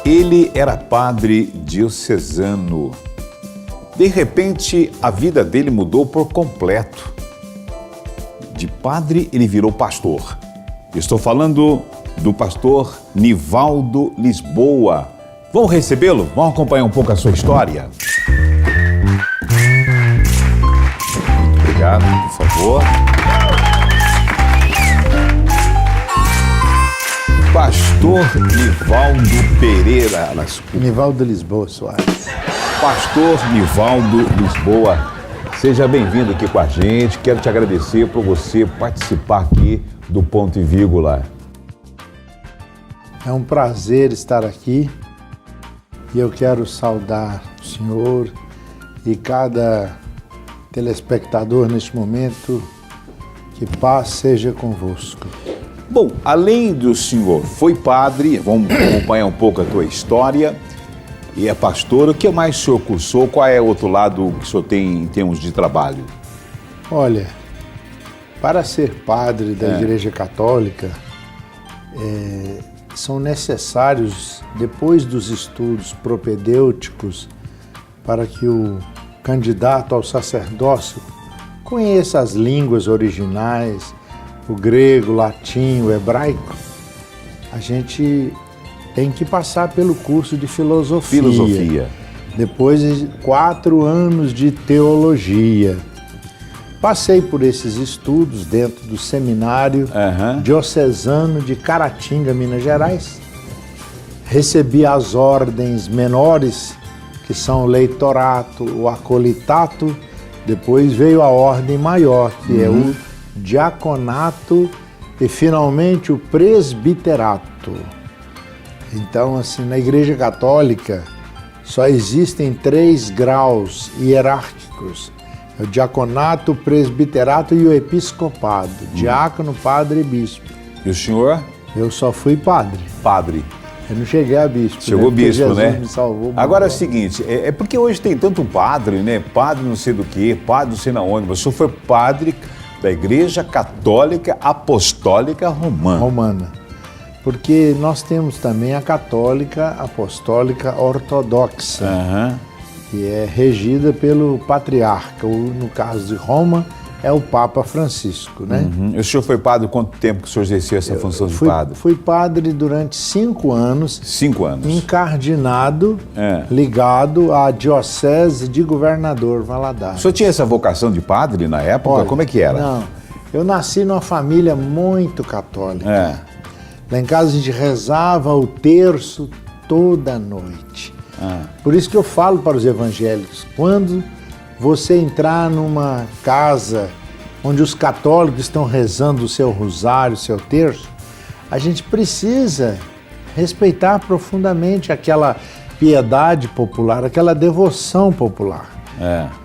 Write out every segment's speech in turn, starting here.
Ele era padre diocesano. De repente, a vida dele mudou por completo. De padre, ele virou pastor. Estou falando do pastor Nivaldo Lisboa. Vamos recebê-lo? Vamos acompanhar um pouco a sua história? Muito obrigado, por favor. Pastor Nivaldo Pereira. Nivaldo Lisboa Soares. Pastor Nivaldo Lisboa, seja bem-vindo aqui com a gente. Quero te agradecer por você participar aqui do Ponto e Vírgula. É um prazer estar aqui e eu quero saudar o senhor e cada telespectador neste momento. Que paz seja convosco. Bom, além do senhor foi padre, vamos acompanhar um pouco a tua história, e é pastor, o que mais o senhor cursou? Qual é o outro lado que o senhor tem em termos de trabalho? Olha, para ser padre da Igreja Católica, são necessários, depois dos estudos propedêuticos, para que o candidato ao sacerdócio conheça as línguas originais, o grego, o latim, o hebraico. A gente tem que passar pelo curso de filosofia. Depois de 4 anos de teologia. Passei por esses estudos dentro do seminário diocesano de Caratinga, Minas Gerais. Recebi as ordens menores, que são o leitorato, o acolitato. Depois veio a ordem maior, que é o diaconato e finalmente o presbiterato. Então, assim, na Igreja Católica só existem 3 graus hierárquicos: o diaconato, o presbiterato e o episcopado. Diácono, padre e bispo. E o senhor? Eu só fui padre. Padre. Eu não cheguei a bispo. Chegou bispo, Jesus, né? Me salvou. Agora é o seguinte, é porque hoje tem tanto padre, né? Padre não sei do que, padre não sei na onde. Mas o senhor foi padre da Igreja Católica Apostólica Romana. Porque nós temos também a Católica Apostólica Ortodoxa, que é regida pelo patriarca, ou no caso de Roma, é o Papa Francisco, né? E o senhor foi padre quanto tempo que o senhor exerceu essa função de padre? Fui padre durante 5 anos. 5 anos. Encardinado, ligado à Diocese de Governador Valadares. O senhor tinha essa vocação de padre na época? Olha, como é que era? Não, eu nasci numa família muito católica. Lá em casa a gente rezava o terço toda noite. Por isso que eu falo para os evangélicos, quando você entrar numa casa onde os católicos estão rezando o seu rosário, o seu terço, a gente precisa respeitar profundamente aquela piedade popular, aquela devoção popular.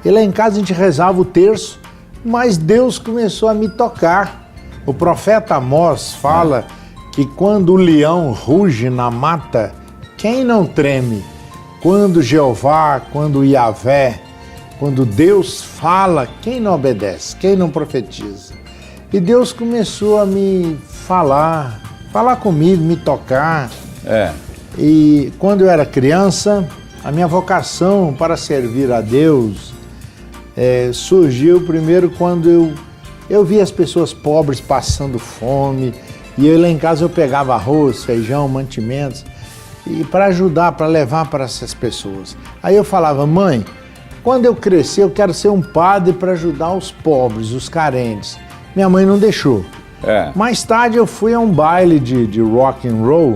E lá em casa a gente rezava o terço, mas Deus começou a me tocar. O profeta Amós fala que quando o leão ruge na mata, quem não treme? Quando Jeová, quando Yahvé, quando Deus fala, quem não obedece? Quem não profetiza? E Deus começou a me falar comigo, me tocar. E quando eu era criança, a minha vocação para servir a Deus surgiu primeiro quando eu via as pessoas pobres passando fome, e eu lá em casa eu pegava arroz, feijão, mantimentos, e para ajudar, para levar para essas pessoas. Aí eu falava: mãe, quando eu crescer eu quero ser um padre para ajudar os pobres, os carentes. Minha mãe não deixou. Mais tarde eu fui a um baile de rock and roll.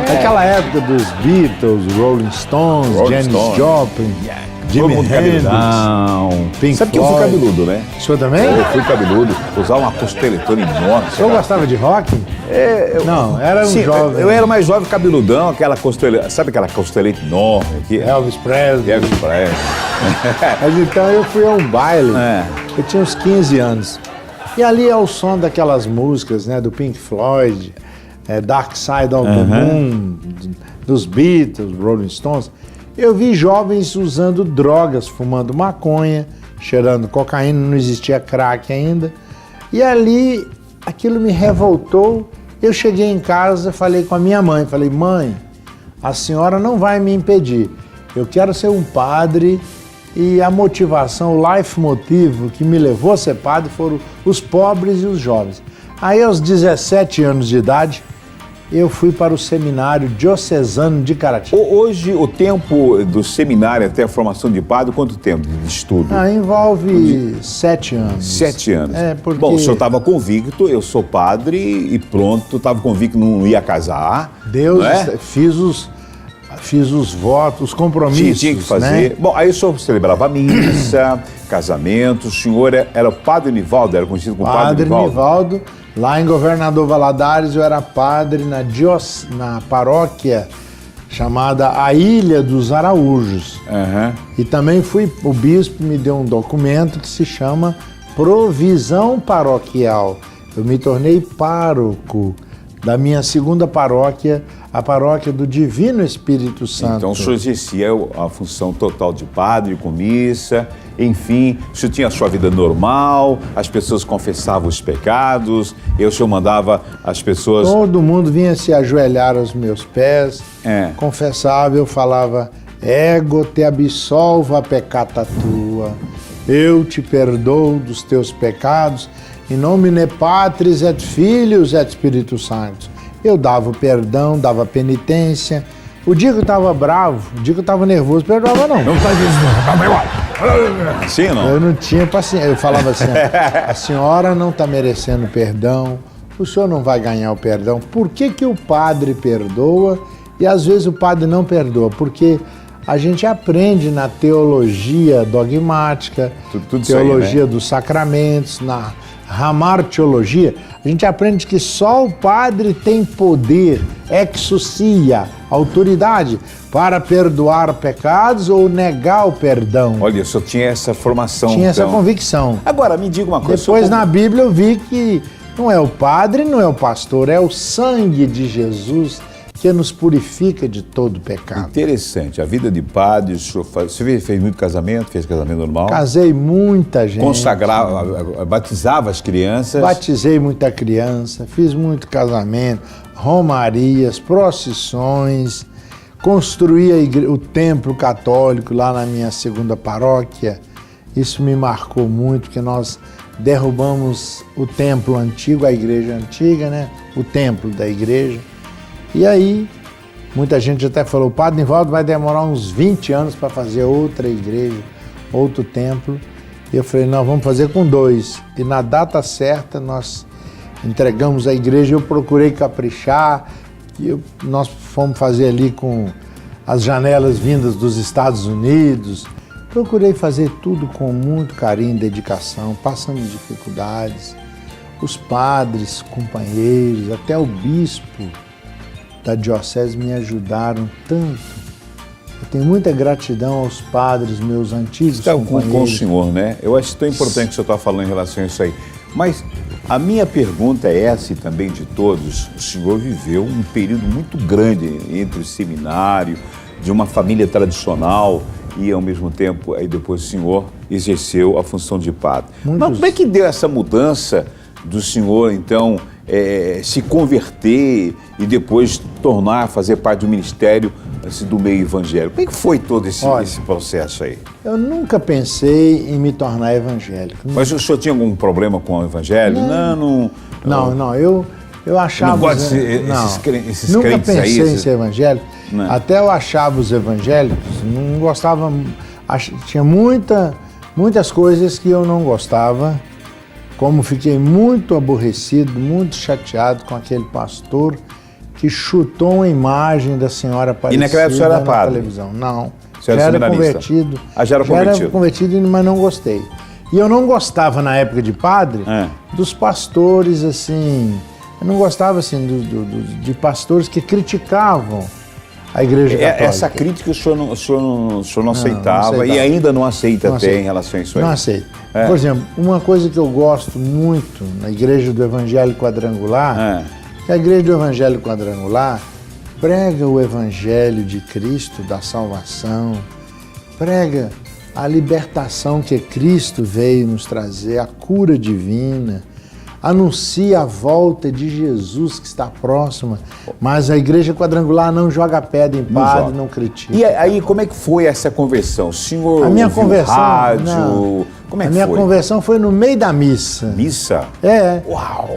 Naquela época dos Beatles, Rolling Stones, Janis Joplin, Jimi Hendrix, Pink Floyd. Sabe que eu fui cabeludo, né? O senhor também? Eu fui cabeludo, usava uma costeletona enorme. O senhor gostava de rock? Não, era um jovem. Eu era mais jovem, cabeludão, aquela costeleta, sabe aquela costeleta enorme aqui? Elvis Presley. Mas então eu fui a um baile, eu tinha uns 15 anos. E ali é o som daquelas músicas, né, do Pink Floyd, Dark Side of the Moon, dos Beatles, Rolling Stones. Eu vi jovens usando drogas, fumando maconha, cheirando cocaína, não existia crack ainda. E ali aquilo me revoltou. Eu cheguei em casa, falei com a minha mãe, falei, mãe, a senhora não vai me impedir. Eu quero ser um padre e a motivação, o life motivo que me levou a ser padre foram os pobres e os jovens. Aí aos 17 anos de idade, eu fui para o seminário diocesano de Caratinga. Hoje, o tempo do seminário até a formação de padre, quanto tempo de estudo? Envolve 7 anos. 7 anos. Porque... Bom, o senhor estava convicto, eu sou padre e pronto, estava convicto, não ia casar. Deus, fiz os votos, os compromissos. Tinha que fazer. Né? Bom, aí o senhor celebrava missa, casamento, o senhor era o Padre Nivaldo, era conhecido como Padre Nivaldo. Lá em Governador Valadares eu era padre na paróquia chamada A Ilha dos Araújos. E também o bispo me deu um documento que se chama Provisão Paroquial. Eu me tornei pároco da minha segunda paróquia, a paróquia do Divino Espírito Santo. Então o senhor exercia a função total de padre, com missa, enfim, o senhor tinha a sua vida normal, as pessoas confessavam os pecados, o senhor mandava as pessoas... Todo mundo vinha se ajoelhar aos meus pés, confessava, eu falava, ego te absolva peccata tua, eu te perdoo dos teus pecados, in nomine Patris et Filius et Spiritus Sanctus. Eu dava o perdão, dava penitência. O dia que eu estava bravo, o dia que eu estava nervoso, perdoava não. Não faz isso, assim não? Eu não tinha paciência. Eu falava assim, a senhora não está merecendo perdão, o senhor não vai ganhar o perdão. Por que o padre perdoa e às vezes o padre não perdoa? Porque a gente aprende na teologia dogmática, teologia dos sacramentos, na Hamartiologia, a gente aprende que só o padre tem poder, exousia, autoridade para perdoar pecados ou negar o perdão. Olha, o senhor tinha essa formação. Tinha essa convicção. Agora, me diga uma coisa. Depois na Bíblia eu vi que não é o padre, não é o pastor, é o sangue de Jesus que nos purifica de todo pecado. Interessante. A vida de padre, você fez muito casamento, fez casamento normal? Casei muita gente. Consagrava, batizava as crianças? Batizei muita criança, fiz muito casamento, romarias, procissões, construí o templo católico lá na minha segunda paróquia. Isso me marcou muito, porque nós derrubamos o templo antigo, a igreja antiga, né? O templo da igreja. E aí, muita gente até falou, o Padre Nivaldo vai demorar uns 20 anos para fazer outra igreja, outro templo. E eu falei, não, vamos fazer com 2. E na data certa nós entregamos a igreja, eu procurei caprichar, nós fomos fazer ali com as janelas vindas dos Estados Unidos. Procurei fazer tudo com muito carinho e dedicação, passando dificuldades. Os padres, companheiros, até o bispo da diocese me ajudaram tanto. Eu tenho muita gratidão aos padres, meus antigos companheiros. Com o senhor, né? Eu acho tão importante que o senhor está falando em relação a isso aí. Mas a minha pergunta é essa e também de todos. O senhor viveu um período muito grande entre o seminário, de uma família tradicional e, ao mesmo tempo, aí depois o senhor exerceu a função de padre. Mas como é que deu essa mudança do senhor, então, se converter e depois fazer parte do ministério do meio evangélico? Como é que foi todo esse processo aí? Eu nunca pensei em me tornar evangélico. Mas o senhor tinha algum problema com o evangelho? Não, eu achava... Não gosto esses nunca crentes pensei aí? Em ser evangélico. Não. Até eu achava os evangélicos, não gostava... Tinha muitas coisas que eu não gostava. Como fiquei muito aborrecido, muito chateado com aquele pastor que chutou uma imagem da senhora Aparecida. E naquela época você era padre? Televisão. Não, já era convertido. Já era convertido, mas não gostei. E eu não gostava, na época de padre, dos pastores, assim... Eu não gostava, assim, de pastores que criticavam a Igreja Católica. Essa crítica o senhor não aceitava e ainda não aceita até em relação a isso aí? Não aceito. Por exemplo, uma coisa que eu gosto muito na Igreja do Evangelho Quadrangular, que a Igreja do Evangelho Quadrangular prega o Evangelho de Cristo, da salvação, prega a libertação que Cristo veio nos trazer, a cura divina, anuncia a volta de Jesus que está próxima, mas a igreja quadrangular não joga pedra em padre, não critica. E aí, como é que foi essa conversão? O senhor a minha conversão, rádio? Como é que foi? A minha conversão foi no meio da missa. Missa? É. Uau!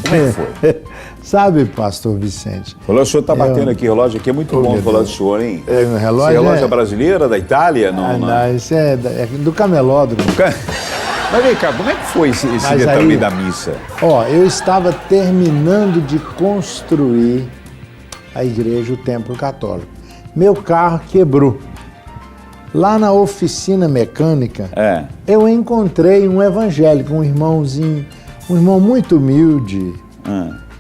Como é que foi? Sabe, pastor Vicente? O senhor está batendo aqui, o relógio aqui é muito bom o relógio do senhor, hein? É, o relógio, esse relógio é brasileira, da Itália? Não, esse é do camelódromo. Mas vem cá, como é que foi esse detalhe da missa? Ó, eu estava terminando de construir a igreja, o templo católico. Meu carro quebrou. Lá na oficina mecânica, eu encontrei um evangélico, um irmãozinho, um irmão muito humilde.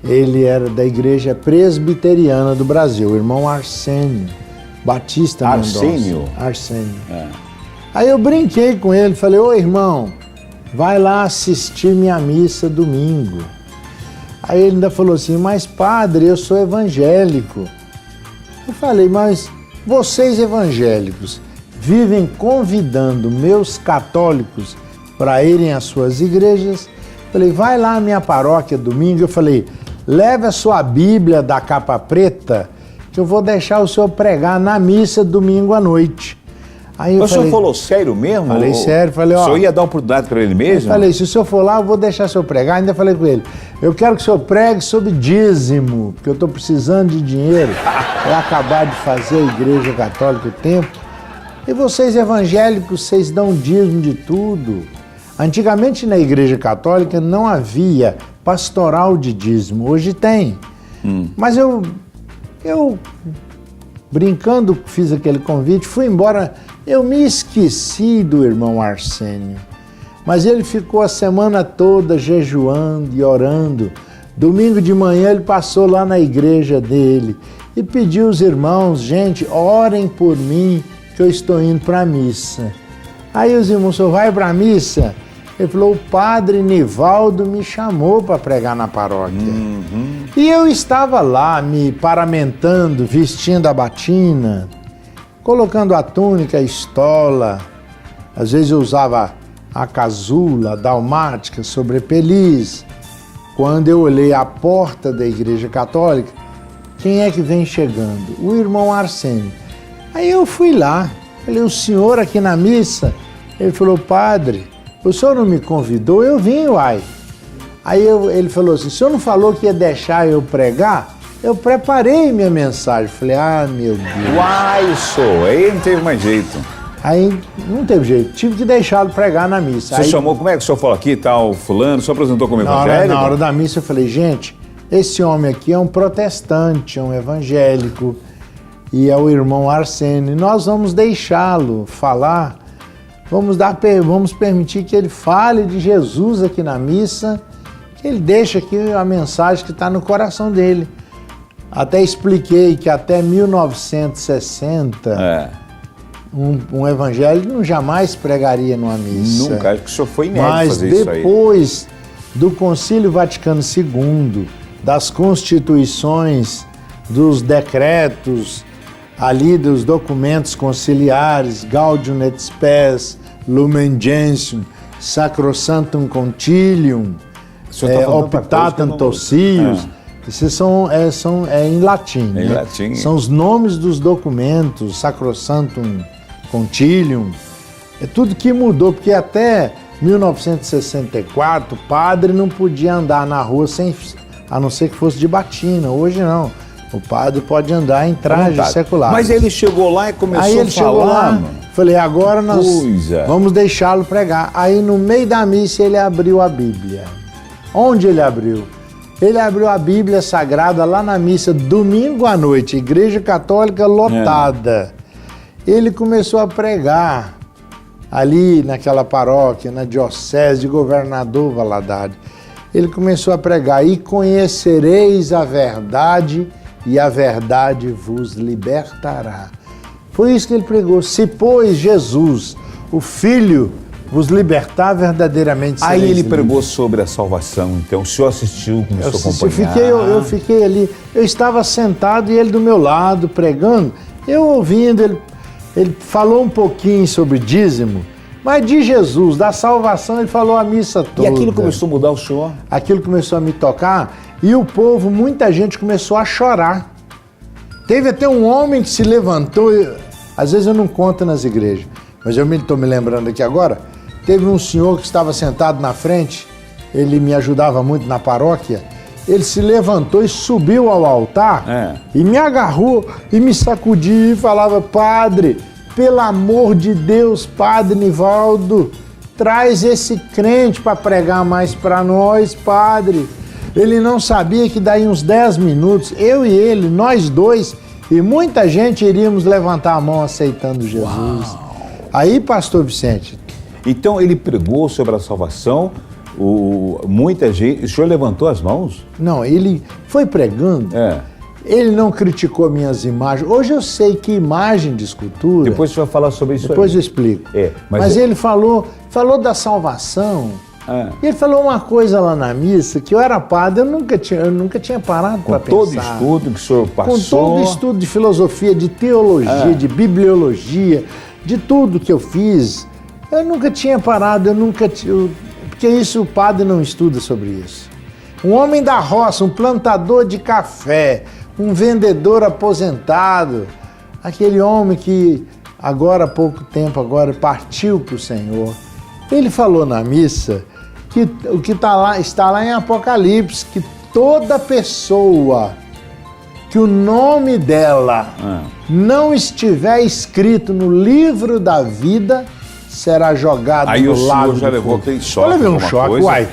Ele era da igreja presbiteriana do Brasil, o irmão Arsênio Batista Mendonça. Arsênio. Aí eu brinquei com ele, falei, ô irmão, vai lá assistir minha missa domingo. Aí ele ainda falou assim, mas padre, eu sou evangélico. Eu falei, mas vocês evangélicos vivem convidando meus católicos para irem às suas igrejas. Eu falei, vai lá à minha paróquia domingo. Eu falei, leve a sua Bíblia da capa preta, que eu vou deixar o senhor pregar na missa domingo à noite. Aí o senhor falou sério mesmo? Falei sério, falei, ó... O senhor ia dar oportunidade para ele mesmo? Eu falei, se o senhor for lá, eu vou deixar o senhor pregar. Ainda falei com ele, eu quero que o senhor pregue sobre dízimo, porque eu estou precisando de dinheiro para acabar de fazer a igreja católica o templo. E vocês evangélicos, vocês dão dízimo de tudo. Antigamente na igreja católica não havia pastoral de dízimo, hoje tem. Mas eu brincando, fiz aquele convite, fui embora, eu me esqueci do irmão Arsênio. Mas ele ficou a semana toda jejuando e orando. Domingo de manhã ele passou lá na igreja dele e pediu aos irmãos, gente, orem por mim, que eu estou indo para a missa. Aí os irmãos, o senhor vai para a missa? Ele falou, o padre Nivaldo me chamou para pregar na paróquia. E eu estava lá me paramentando, vestindo a batina, colocando a túnica, a estola. Às vezes eu usava a casula dalmática, sobrepeliz. Quando eu olhei a porta da igreja católica, quem é que vem chegando? O irmão Arsênio. Aí eu fui lá, falei, o senhor aqui na missa? Ele falou, padre, o senhor não me convidou? Eu vim, uai. Aí ele falou assim, o senhor não falou que ia deixar eu pregar? Eu preparei minha mensagem. Falei, meu Deus. Uai, senhor, aí não teve mais jeito. Aí não teve jeito, tive que deixá-lo pregar na missa. Você chamou, como é que o senhor falou aqui, tal, fulano, só apresentou como evangélico? Na hora da missa eu falei, gente, esse homem aqui é um protestante, é um evangélico, e é o irmão Arsênio. Nós vamos deixá-lo falar, vamos permitir que ele fale de Jesus aqui na missa, que ele deixa aqui a mensagem que está no coração dele. Até expliquei que até 1960, um evangélico jamais pregaria numa missa. Nunca, acho que o senhor foi inédito fazer isso aí. Mas depois do Concílio Vaticano II, das constituições, dos decretos, ali dos documentos conciliares, Gaudium et Spes, Lumen Gentium, Sacrosanctum Concilium, Optatum Tossius, esses são em latim. Em latim. São os nomes dos documentos, Sacrosanctum Concilium. É tudo que mudou, porque até 1964 o padre não podia andar na rua a não ser que fosse de batina. Hoje não. O padre pode andar em traje secular. Mas ele chegou lá e começou a falar. Aí ele chegou lá, falei, agora nós vamos deixá-lo pregar. Aí no meio da missa ele abriu a Bíblia. Onde ele abriu? Ele abriu a Bíblia Sagrada lá na missa, domingo à noite, igreja católica lotada. Ele começou a pregar ali naquela paróquia, na diocese de Governador Valadares. Ele começou a pregar, e conhecereis a verdade, e a verdade vos libertará. Foi isso que ele pregou. Se, pois, Jesus, o Filho, vos libertar, verdadeiramente sereis Aí ele livres. pregou sobre a salvação, então o senhor assistiu, começou a acompanhar. Eu fiquei ali, eu estava sentado e ele do meu lado, pregando, eu ouvindo, ele falou um pouquinho sobre dízimo, Mas de Jesus, da salvação, ele falou a missa toda. E aquilo começou a mudar o senhor? Aquilo começou a me tocar e o povo, muita gente começou a chorar. Teve até um homem que se levantou, às vezes eu não conto nas igrejas, mas eu estou me lembrando aqui agora, teve um senhor que estava sentado na frente, ele me ajudava muito na paróquia, ele se levantou e subiu ao altar e me agarrou e me sacudiu e falava: padre, pelo amor de Deus, padre Nivaldo, traz esse crente para pregar mais para nós, padre. Ele não sabia que daí uns 10 minutos, eu e ele, nós dois, e muita gente iríamos levantar a mão aceitando Jesus. Uau. Aí, pastor Vicente... Então ele pregou sobre a salvação, muita gente... O senhor levantou as mãos? Não, ele foi pregando... Ele não criticou minhas imagens. Hoje eu sei que imagem de escultura... Depois o senhor vai falar sobre isso. Depois eu explico. Mas ele falou da salvação. E ele falou uma coisa lá na missa, que eu era padre, eu nunca tinha parado para pensar. Com todo estudo que o senhor passou... Com todo estudo de filosofia, de teologia, de bibliologia, de tudo que eu fiz, eu nunca tinha parado, porque isso o padre não estuda sobre isso. Um homem da roça, um plantador de café, um vendedor aposentado, aquele homem que agora há pouco tempo partiu para o Senhor. Ele falou na missa que o que está lá em Apocalipse, que toda pessoa que o nome dela não estiver escrito no livro da vida será jogado no lago. Aí o senhor já levou aquele choque. Eu levei um choque, uai,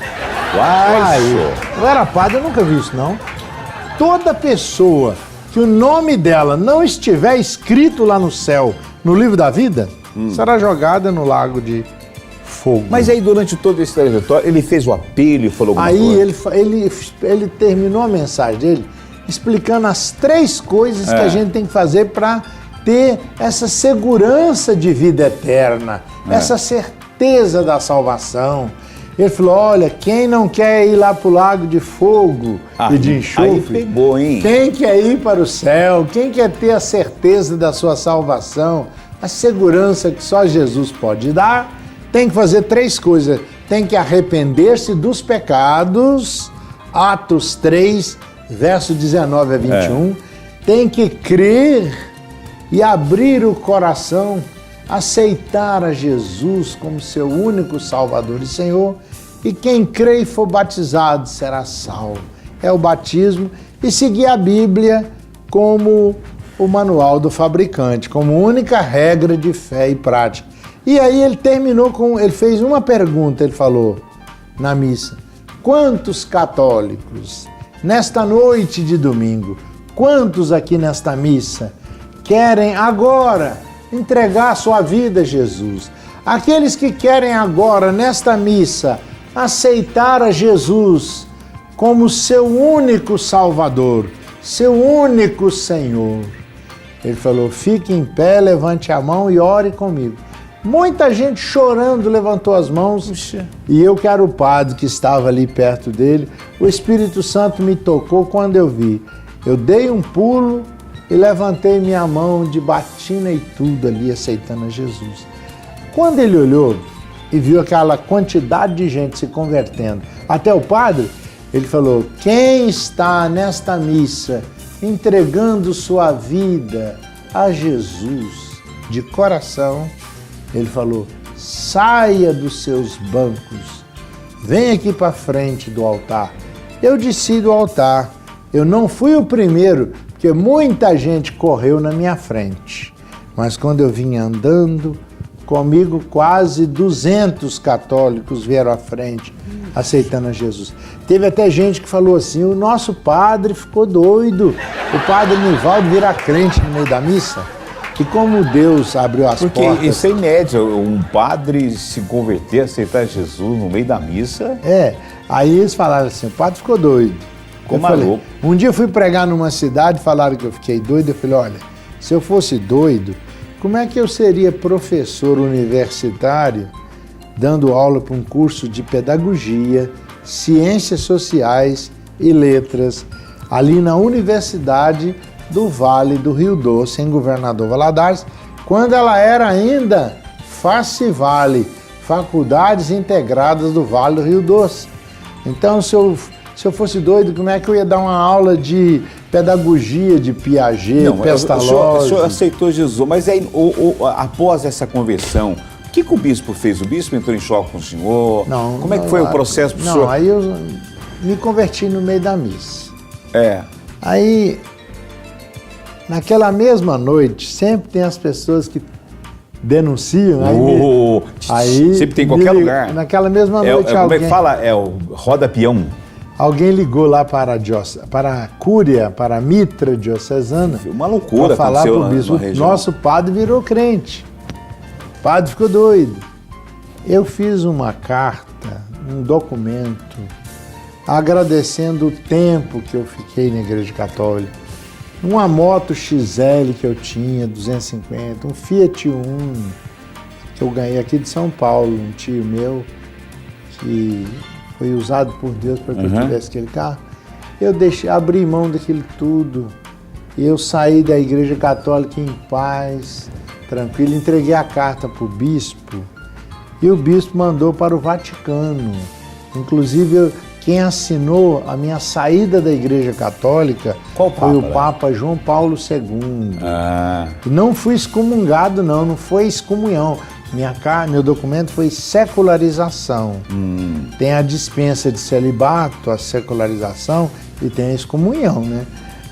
eu era padre, eu nunca vi isso, não. Toda pessoa que o nome dela não estiver escrito lá no céu, no livro da vida, será jogada no lago de fogo. Mas aí, durante todo esse trajetório, ele fez o apelo e falou alguma coisa? Aí ele terminou a mensagem dele explicando as 3 coisas que a gente tem que fazer para ter essa segurança de vida eterna, essa certeza da salvação. Ele falou: olha, quem não quer ir lá para o lago de fogo e de enxofre, aí pegou, hein? Quem quer ir para o céu, quem quer ter a certeza da sua salvação, a segurança que só Jesus pode dar, tem que fazer 3 coisas. Tem que arrepender-se dos pecados, Atos 3, verso 19 a 21. Tem que crer e abrir o coração, aceitar a Jesus como seu único Salvador e Senhor. E quem crê e for batizado será salvo. É o batismo. E seguir a Bíblia como o manual do fabricante, como única regra de fé e prática. E aí ele ele fez uma pergunta, ele falou na missa: quantos católicos, nesta noite de domingo, quantos aqui nesta missa querem agora entregar sua vida a Jesus? Aqueles que querem agora, nesta missa, aceitar a Jesus como seu único Salvador, seu único Senhor. Ele falou: fique em pé, levante a mão e ore comigo. Muita gente chorando levantou as mãos. Puxa. E eu, que era o padre que estava ali perto dele, o Espírito Santo me tocou quando eu vi. Eu dei um pulo e levantei minha mão de batina e tudo ali, aceitando a Jesus. Quando ele olhou e viu aquela quantidade de gente se convertendo, até o padre, ele falou: quem está nesta missa entregando sua vida a Jesus de coração, ele falou: saia dos seus bancos, vem aqui para frente do altar. Eu desci do altar, eu não fui o primeiro, porque muita gente correu na minha frente, mas quando eu vim andando, comigo quase 200 católicos vieram à frente, aceitando a Jesus. Teve até gente que falou assim: o nosso padre ficou doido, o padre Nivaldo vira crente no meio da missa. E como Deus abriu as portas... Porque isso é inédito, um padre se converter, aceitar Jesus no meio da missa... Aí eles falaram assim: o padre ficou doido. Ficou maluco. Um dia eu fui pregar numa cidade, falaram que eu fiquei doido, eu falei: olha, se eu fosse doido, como é que eu seria professor universitário dando aula para um curso de pedagogia, ciências sociais e letras, ali na Universidade do Vale do Rio Doce, em Governador Valadares, quando ela era ainda Facivale, Faculdades Integradas do Vale do Rio Doce. Então, se eu fosse doido, como é que eu ia dar uma aula de pedagogia de Piaget, Pestalozzi? O senhor aceitou Jesus, mas aí, após essa conversão, o que o bispo fez? O bispo entrou em choque com o senhor? Não. Como é que foi o processo para o senhor? Não, aí eu me converti no meio da missa. Aí, naquela mesma noite, sempre tem as pessoas que denunciam. Aí sempre tem em qualquer lugar. Naquela mesma noite, como é que fala? É o roda-peão. Alguém ligou lá para a Cúria, para a Mitra Diocesana. Uma loucura. Para falar para o bispo. Nosso padre virou crente. O padre ficou doido. Eu fiz uma carta, um documento, agradecendo o tempo que eu fiquei na Igreja Católica. Uma moto XL que eu tinha, 250, um Fiat Uno, que eu ganhei aqui de São Paulo, um tio meu, que foi usado por Deus para que eu tivesse aquele carro. Eu abri mão daquilo tudo, e eu saí da Igreja Católica em paz, tranquilo, entreguei a carta para o bispo, e o bispo mandou para o Vaticano. Inclusive, quem assinou a minha saída da Igreja Católica foi o Papa João Paulo II. Não fui excomungado, não foi excomunhão. Meu documento foi secularização. Tem a dispensa de celibato, a secularização, e tem a excomunhão, né?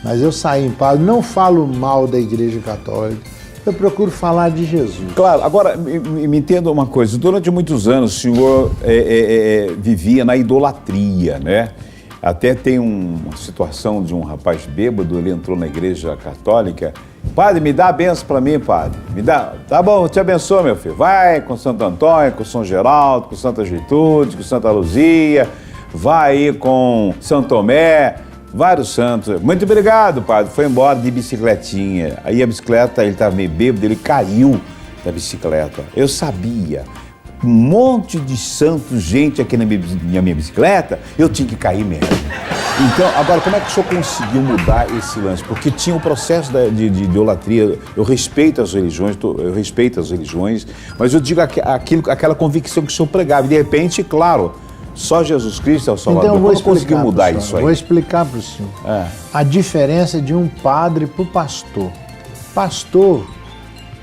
Mas eu saí em paz, não falo mal da Igreja Católica. Eu procuro falar de Jesus. Claro, agora me entenda uma coisa, durante muitos anos o senhor vivia na idolatria, né? Até tem uma situação de um rapaz bêbado, ele entrou na Igreja Católica. Padre, me dá a benção para mim, padre. Me dá. Tá bom, te abençoe, meu filho. Vai com Santo Antônio, com São Geraldo, com Santa Gertrude, com Santa Luzia. Vai aí com São Tomé. Vários santos. Muito obrigado, padre. Foi embora de bicicletinha. Aí a bicicleta, ele estava meio bêbado, ele caiu da bicicleta. Eu sabia. Um monte de santos, gente aqui na minha bicicleta, eu tinha que cair mesmo. Então, agora, como é que o senhor conseguiu mudar esse lance? Porque tinha um processo de idolatria. Eu respeito as religiões, mas eu digo aquela convicção que o senhor pregava. E, de repente, claro, só Jesus Cristo é o Salvador. Então, eu vou conseguiu mudar isso aí? Vou explicar para o senhor. A diferença de um padre para o pastor.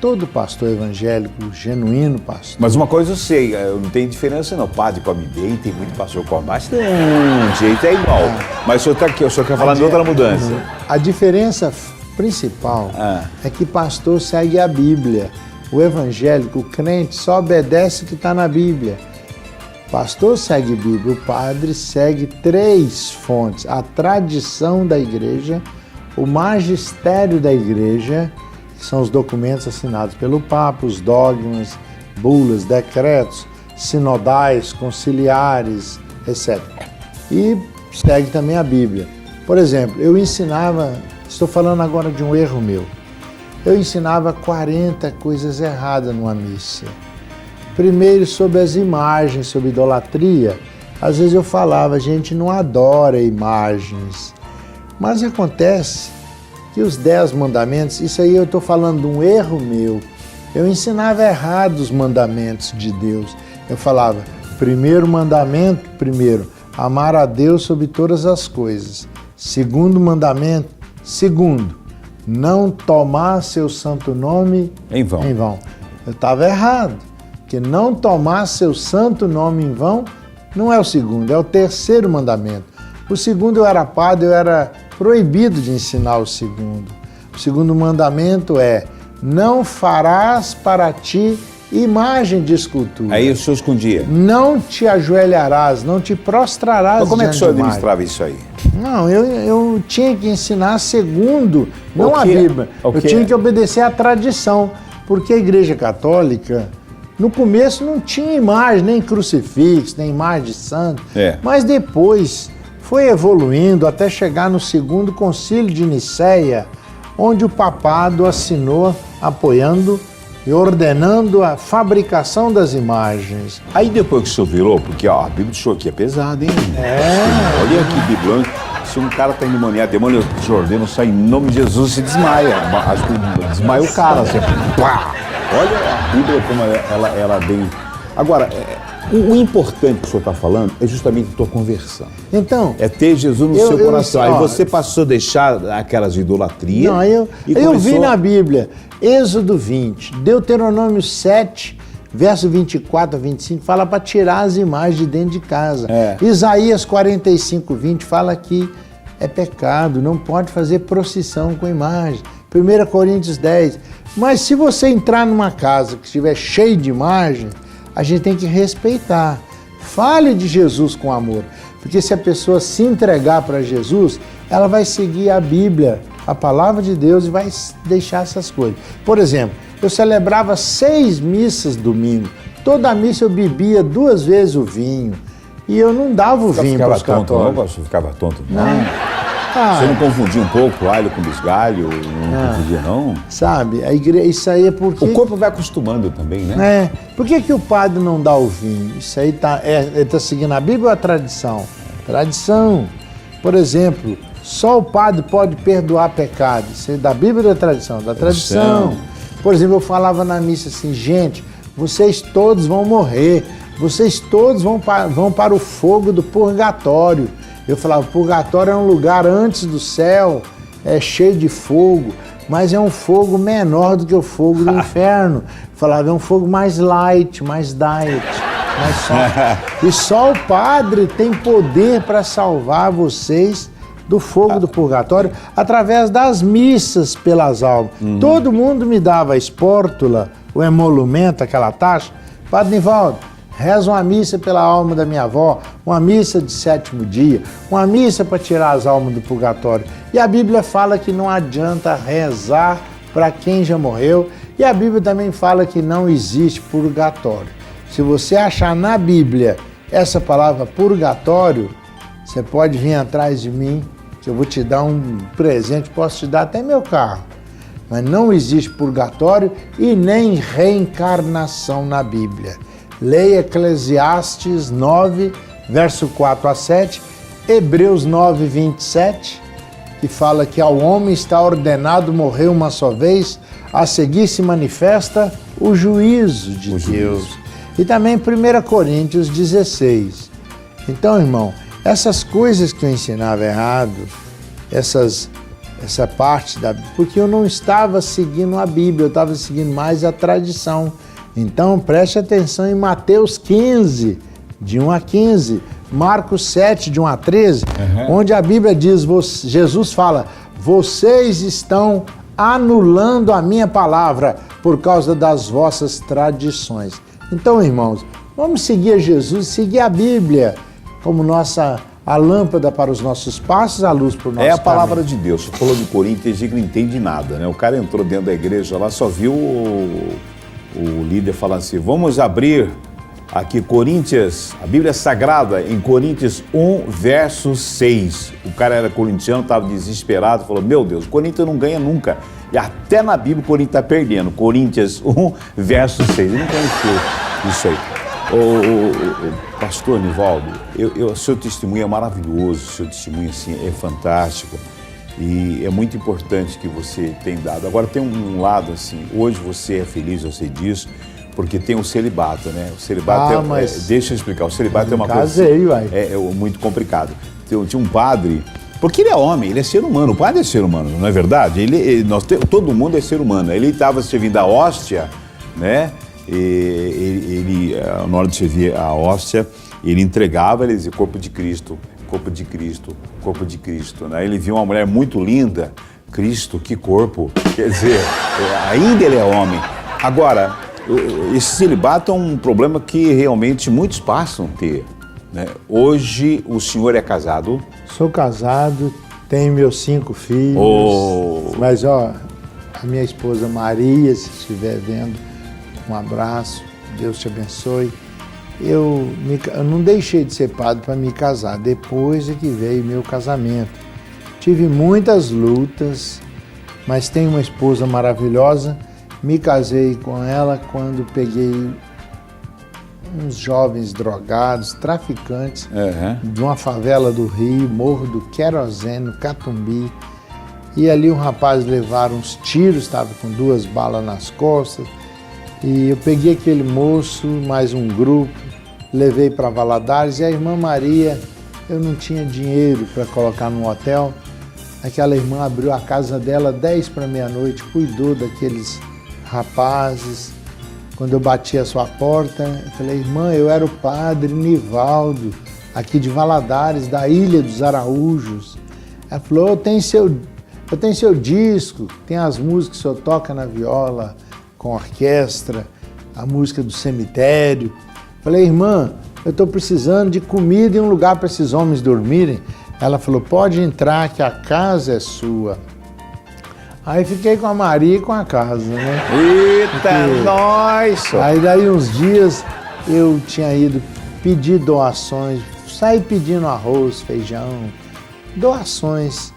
Todo pastor evangélico, genuíno pastor. Mas uma coisa eu sei, não tem diferença não. Padre come bem, tem muito pastor que come bastante. Jeito é igual. Mas o senhor está aqui, o senhor quer falar de outra mudança. A diferença principal é que pastor segue a Bíblia. O evangélico, o crente, só obedece o que está na Bíblia. Pastor segue Bíblia, o padre segue 3 fontes: a tradição da igreja, o magistério da igreja, que são os documentos assinados pelo Papa, os dogmas, bulas, decretos, sinodais, conciliares, etc. E segue também a Bíblia. Por exemplo, eu ensinava, estou falando agora de um erro meu, eu ensinava 40 coisas erradas numa missa. Primeiro, sobre as imagens, sobre idolatria. Às vezes eu falava, a gente não adora imagens. Mas acontece que os 10 mandamentos, isso aí eu estou falando de um erro meu. Eu ensinava errado os mandamentos de Deus. Eu falava, primeiro mandamento, amar a Deus sobre todas as coisas. Segundo mandamento, não tomar seu santo nome em vão. Eu estava errado. Que não tomar seu santo nome em vão não é o segundo, é o terceiro mandamento. O segundo, eu era padre, eu era proibido de ensinar o segundo. O segundo mandamento é: não farás para ti imagem de escultura. Aí o senhor escondia. Não te ajoelharás, não te prostrarás. Mas como é que o senhor administrava isso aí? Não, eu tinha que ensinar segundo, não a Bíblia. Eu tinha que obedecer à tradição, porque a Igreja Católica, no começo não tinha imagem, nem crucifixo, nem imagem de santo, mas depois foi evoluindo até chegar no segundo concílio de Nicéia, onde o papado assinou apoiando e ordenando a fabricação das imagens. Aí depois que o senhor virou, porque a Bíblia do senhor aqui é pesada, hein? Olha aqui, Bíblia, se um cara está endemoniado, demônio te ordena, sai em nome de Jesus e se desmaia. Acho que desmaia o cara, assim, pá! Olha a Bíblia como ela bem... Agora, o importante que o senhor está falando é justamente a tua conversão. Então... É ter Jesus no seu coração. Aí você passou a deixar aquelas idolatrias. Não, eu vi na Bíblia, Êxodo 20, Deuteronômio 7, verso 24 a 25, fala para tirar as imagens de dentro de casa. Isaías 45, 20 fala que é pecado, não pode fazer procissão com imagem. 1 Coríntios 10. Mas se você entrar numa casa que estiver cheia de imagem, a gente tem que respeitar. Fale de Jesus com amor. Porque se a pessoa se entregar para Jesus, ela vai seguir a Bíblia, a palavra de Deus, e vai deixar essas coisas. Por exemplo, eu celebrava 6 missas domingo. Toda missa eu bebia 2 vezes o vinho. E eu não dava o vinho para os católicos. Não ficava tonto, não. Você não confundia um pouco alho com bisgalho? Não confundia, não? Sabe, isso aí é porque... O corpo vai acostumando também, né? Por que o padre não dá o vinho? Isso aí ele está seguindo a Bíblia ou a tradição? Tradição. Por exemplo, só o padre pode perdoar pecado. Isso é da Bíblia ou da tradição? Da tradição. Por exemplo, eu falava na missa assim, gente, vocês todos vão morrer. Vocês todos vão para o fogo do purgatório. Eu falava, o purgatório é um lugar antes do céu, é cheio de fogo, mas é um fogo menor do que o fogo do inferno. Eu falava, é um fogo mais light, mais diet, mais soft. E só o padre tem poder para salvar vocês do fogo do purgatório através das missas pelas almas. Todo mundo me dava a espórtula, o emolumento, aquela taxa. Padre Nivaldo, reza uma missa pela alma da minha avó, uma missa de 7º dia, uma missa para tirar as almas do purgatório. E a Bíblia fala que não adianta rezar para quem já morreu, e a Bíblia também fala que não existe purgatório. Se você achar na Bíblia essa palavra purgatório, você pode vir atrás de mim, que eu vou te dar um presente, posso te dar até meu carro. Mas não existe purgatório e nem reencarnação na Bíblia. Leia Eclesiastes 9, verso 4 a 7, Hebreus 9, 27, que fala que ao homem está ordenado morrer uma só vez, a seguir se manifesta o juízo de Deus. E também 1 Coríntios 16. Então, irmão, essas coisas que eu ensinava errado, essa parte da Bíblia, porque eu não estava seguindo a Bíblia, eu estava seguindo mais a tradição. Então, preste atenção em Mateus 15, de 1 a 15, Marcos 7, de 1 a 13, onde a Bíblia diz, Jesus fala, vocês estão anulando a minha palavra por causa das vossas tradições. Então, irmãos, vamos seguir a Jesus, seguir a Bíblia como a lâmpada para os nossos passos, a luz para o nosso caminho. É a palavra de Deus. Você falou de Coríntios e não entende nada, né? O cara entrou dentro da igreja lá, só viu o líder falando assim, vamos abrir aqui Coríntios, a Bíblia Sagrada, em Coríntios 1, verso 6. O cara era corintiano, estava desesperado, falou, meu Deus, o Corinthians não ganha nunca. E até na Bíblia o Corinthians está perdendo. Coríntios 1, verso 6. Ele não conheceu isso aí. Pastor Nivaldo, o seu testemunho é maravilhoso, o seu testemunho assim, é fantástico. E é muito importante que você tenha dado. Agora tem um lado assim, hoje você é feliz, eu sei disso, porque tem o celibato, né? O celibato deixa eu explicar, o celibato é uma coisa muito complicado. Tinha um padre, porque ele é homem, ele é ser humano, o padre é ser humano, não é verdade? Todo mundo é ser humano. Ele estava servindo a hóstia, né? Ele na hora de servir a hóstia, ele entregava, ele dizia, corpo de Cristo, corpo de Cristo, corpo de Cristo, né? Ele viu uma mulher muito linda, Cristo, que corpo, quer dizer, ainda ele é homem. Agora, esse celibato é um problema que realmente muitos passam a ter, né? Hoje o senhor é casado? Sou casado, tenho meus 5 filhos, mas a minha esposa Maria, se estiver vendo, um abraço, Deus te abençoe. Eu não deixei de ser padre para me casar, depois é que veio meu casamento. Tive muitas lutas, mas tenho uma esposa maravilhosa. Me casei com ela quando peguei uns jovens drogados, traficantes, de uma favela do Rio, Morro do Querosene, Catumbi. E ali um rapaz levaram uns tiros, estava com 2 balas nas costas. E eu peguei aquele moço, mais um grupo, levei para Valadares e a irmã Maria, eu não tinha dinheiro para colocar num hotel. Aquela irmã abriu a casa dela 10 para meia-noite, cuidou daqueles rapazes. Quando eu bati a sua porta, eu falei, irmã, eu era o padre Nivaldo, aqui de Valadares, da Ilha dos Araújos. Ela falou, eu tenho seu disco, tem as músicas que o senhor toca na viola, com orquestra, a música do cemitério. Falei, irmã, eu estou precisando de comida e um lugar para esses homens dormirem. Ela falou, pode entrar que a casa é sua. Aí fiquei com a Maria e com a casa, né? Eita, nós! Aí daí uns dias eu tinha ido pedir doações, saí pedindo arroz, feijão, doações,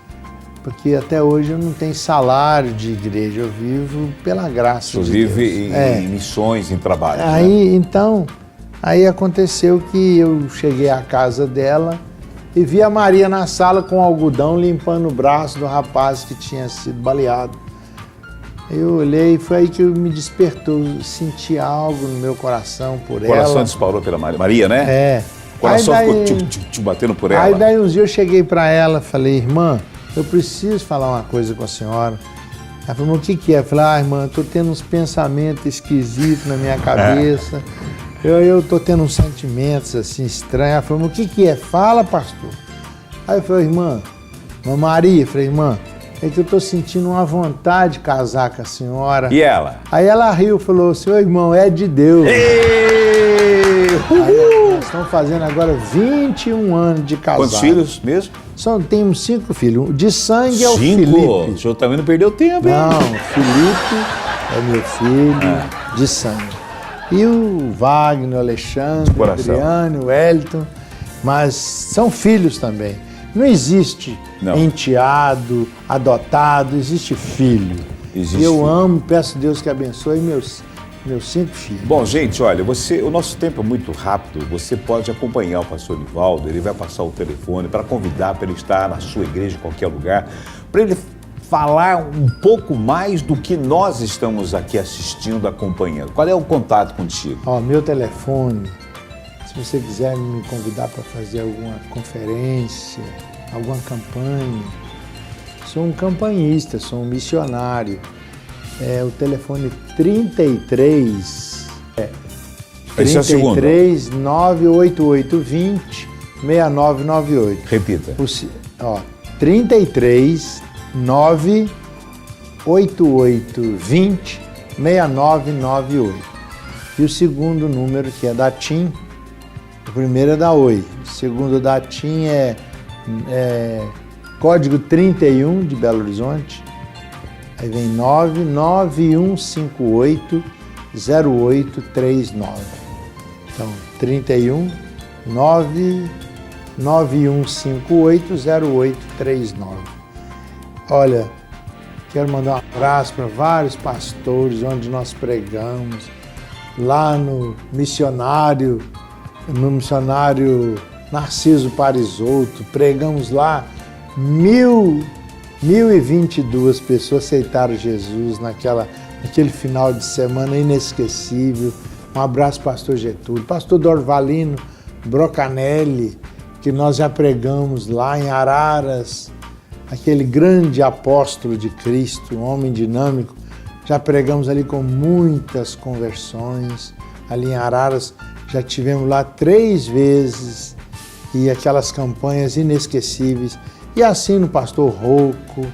porque até hoje eu não tenho salário de igreja, eu vivo pela graça de Deus. Vive em missões, em trabalho. Aí, né? Então, aí aconteceu que eu cheguei à casa dela e vi a Maria na sala com algodão limpando o braço do rapaz que tinha sido baleado. Eu olhei e foi aí que me despertou, senti algo no meu coração por ela. O coração disparou pela Maria, né? É. O coração ficou te batendo por ela. Aí daí uns dias eu cheguei para ela, falei, irmã, eu preciso falar uma coisa com a senhora. Ela falou, o que é? Eu falei, irmã, eu tô tendo uns pensamentos esquisitos na minha cabeça. Eu tô tendo uns sentimentos assim estranhos. Ela falou, o que é? Fala, pastor. Aí eu falei, irmã Maria, eu falei, irmã, é que eu tô sentindo uma vontade de casar com a senhora. E ela? Aí ela riu e falou, seu irmão, é de Deus. Nós estamos fazendo agora 21 anos de casado. Quantos filhos mesmo? Temos 5 filhos. De sangue é o Felipe. O senhor também não perdeu tempo, hein? Não, o Felipe é meu filho de sangue. E o Wagner, o Alexandre, o Adriano, o Wellington, mas são filhos também. Não existe enteado, adotado, existe filho. Existe eu filho. Amo, peço a Deus que abençoe meus 5 filhos. Bom, gente, olha, o nosso tempo é muito rápido. Você pode acompanhar o pastor Nivaldo, ele vai passar o telefone para convidar para ele estar na sua igreja, em qualquer lugar, para ele falar um pouco mais do que nós estamos aqui assistindo, acompanhando. Qual é o contato contigo? Meu telefone, se você quiser me convidar para fazer alguma conferência, alguma campanha, sou um campanhista, sou um missionário. O telefone 33 98820 6998. Repita. 33 98820 6998. E o segundo número, que é da TIM, o primeiro é da Oi, o segundo da TIM é código 31 de Belo Horizonte, aí vem 99158 0839. Então, 31 99158 0839. Olha, quero mandar um abraço para vários pastores onde nós pregamos, lá no missionário Narciso Parisotto, pregamos lá 1.022 pessoas aceitaram Jesus naquele final de semana inesquecível. Um abraço, pastor Getúlio, pastor Dorvalino Brocanelli, que nós já pregamos lá em Araras, aquele grande apóstolo de Cristo, um homem dinâmico, já pregamos ali com muitas conversões, ali em Araras, já tivemos lá 3 vezes, e aquelas campanhas inesquecíveis, e assim no pastor Rocco,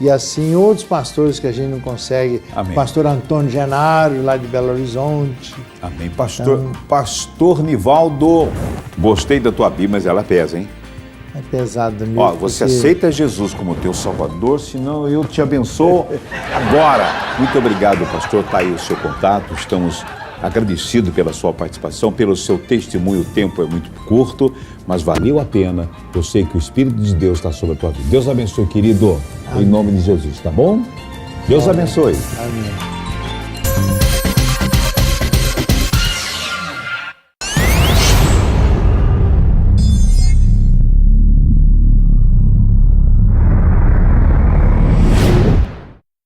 e assim outros pastores que a gente não consegue, Amém. Pastor Antônio Genaro, lá de Belo Horizonte. Amém. Pastor Nivaldo, gostei da tua Bíblia, mas ela pesa, hein? É pesado mesmo. Você aceita Jesus como teu Salvador, senão eu te abençoo agora. Muito obrigado, pastor. Está aí o seu contato. Estamos agradecidos pela sua participação, pelo seu testemunho. O tempo é muito curto, mas valeu a pena. Eu sei que o Espírito de Deus está sobre a tua vida. Deus abençoe, querido. Amém. Em nome de Jesus, tá bom? Deus abençoe. Amém.